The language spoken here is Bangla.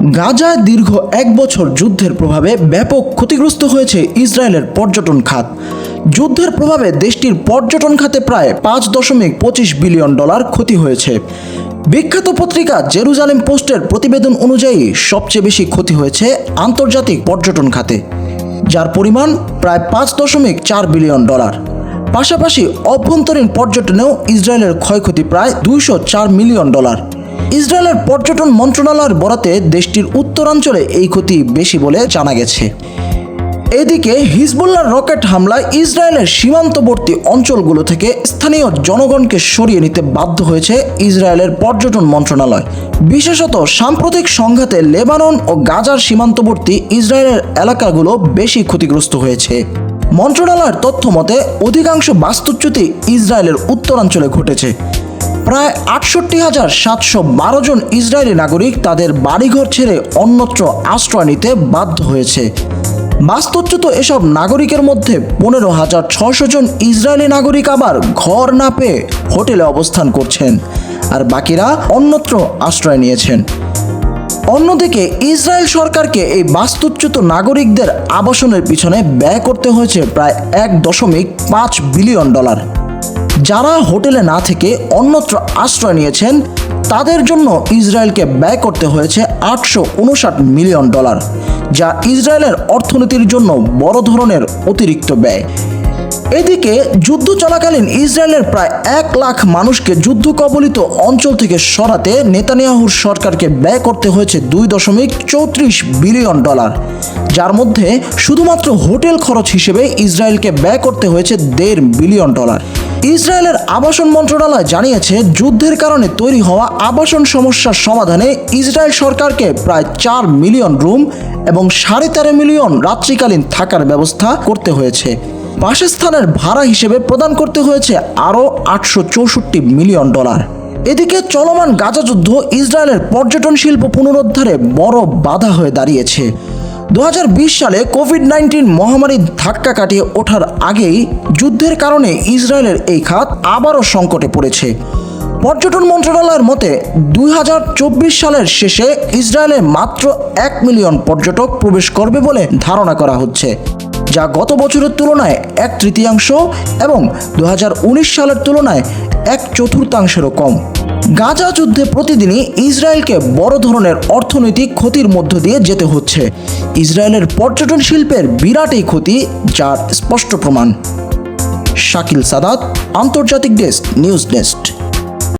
গাজায় দীর্ঘ 1 বছর যুদ্ধের প্রভাবে ব্যাপক ক্ষতিগ্রস্ত হয়েছে ইসরায়েলের পর্যটন খাত। যুদ্ধের প্রভাবে দেশটির পর্যটন খাতে প্রায় $5.25 বিলিয়ন ক্ষতি হয়েছে। বিখ্যাত পত্রিকা জেরুজালেম পোস্টের প্রতিবেদন অনুযায়ী সবচেয়ে বেশি ক্ষতি হয়েছে আন্তর্জাতিক পর্যটন খাতে, যার পরিমাণ প্রায় $5.4 বিলিয়ন। পাশাপাশি অভ্যন্তরীণ পর্যটনেও ইসরায়েলের ক্ষয়ক্ষতি প্রায় $204 মিলিয়ন। ইসরায়েলের পর্যটন মন্ত্রণালয়ের বরাতে দেশটির উত্তরাঞ্চলে এই ক্ষতি বেশি বলে জানা গেছে। এদিকে হিজবুল্লাহর রকেট হামলায় ইসরায়েলের সীমান্তবর্তী অঞ্চলগুলো থেকে স্থানীয় জনগণকে সরিয়ে নিতে বাধ্য হয়েছে ইসরায়েলের পর্যটন মন্ত্রণালয়। বিশেষত সাম্প্রতিক সংঘাতে লেবানন ও গাজার সীমান্তবর্তী ইসরায়েলের এলাকাগুলো বেশি ক্ষতিগ্রস্ত হয়েছে। মন্ত্রণালয়ের তথ্য মতে অধিকাংশ বাস্তুচ্যুতি ইসরায়েলের উত্তরাঞ্চলে ঘটেছে। প্রায় ৬৮,৭১২ জন ইসরায়েলি নাগরিক তাদের বাড়িঘর ছেড়ে অন্যত্র আশ্রয় নিতে বাধ্য হয়েছে। বাস্তুচ্যুত এসব নাগরিকের মধ্যে ১৫,৬০০ জন ইসরায়েলি নাগরিক আবার ঘর না পেয়ে হোটেলে অবস্থান করছেন, আর বাকিরা অন্যত্র আশ্রয় নিয়েছেন। অন্যদিকে ইসরায়েল সরকারকে এই বাস্তুচ্যুত নাগরিকদের আবাসনের পিছনে ব্যয় করতে হয়েছে প্রায় $1.5 বিলিয়ন। যারা হোটেলে না থেকে অন্যত্র আশ্রয় নিয়েছেন তাদের জন্য ইসরায়েলকে ব্যয় করতে হয়েছে $859 মিলিয়ন, যা ইসরায়েলের অর্থনীতির জন্য বড় ধরনের অতিরিক্ত ব্যয়। এদিকে যুদ্ধ চলাকালীন ইসরায়েলের প্রায় 1 লাখ মানুষকে যুদ্ধ কবলিত অঞ্চল থেকে সরাতে নেতানিয়াহুর সরকারকে ব্যয় করতে হয়েছে $2.34 বিলিয়ন, যার মধ্যে শুধুমাত্র হোটেল খরচ হিসেবে ইসরায়েলকে ব্যয় করতে হয়েছে $1.5 বিলিয়ন। ইসরায়েলের আবাসন মন্ত্রণালয় জানিয়েছে, যুদ্ধের কারণে তৈরি হওয়া আবাসন সমস্যার সমাধানে ইসরায়েল সরকারকে প্রায় 4 মিলিয়ন রুম এবং 13.5 মিলিয়ন রাত্রিকালীন থাকার ব্যবস্থা করতে হয়েছে। বাসস্থানের ভাড়া হিসেবে প্রদান করতে হয়েছে আরও $864 মিলিয়ন। এদিকে চলমান গাজা যুদ্ধ ইসরায়েলের পর্যটন শিল্প পুনরুদ্ধারে বড় বাধা হয়ে দাঁড়িয়েছে। 2020 সালে কোভিড-19 মহামারীর ধাক্কা কাটিয়ে ওঠার আগেই যুদ্ধের কারণে ইসরায়েলের এই খাত আবারও সংকটে পড়েছে। পর্যটন মন্ত্রণালয়ের মতে 2024 সালের শেষে ইসরায়েলে মাত্র 1 মিলিয়ন পর্যটক প্রবেশ করবে বলে ধারণা করা হচ্ছে, যা গত বছরের তুলনায় 1/3 এবং 2019 সালের তুলনায় 1/4 কম। গাজা যুদ্ধে প্রতিদিনই ইসরায়েলকে বড় ধরনের অর্থনৈতিক ক্ষতির মধ্য দিয়ে যেতে হচ্ছে। ইসরায়েলের পর্যটন শিল্পের বিরাট এই ক্ষতি, যার স্পষ্ট প্রমাণ। শাকিল সাদাত, আন্তর্জাতিক ডেস্ক, নিউজ নেস্ট।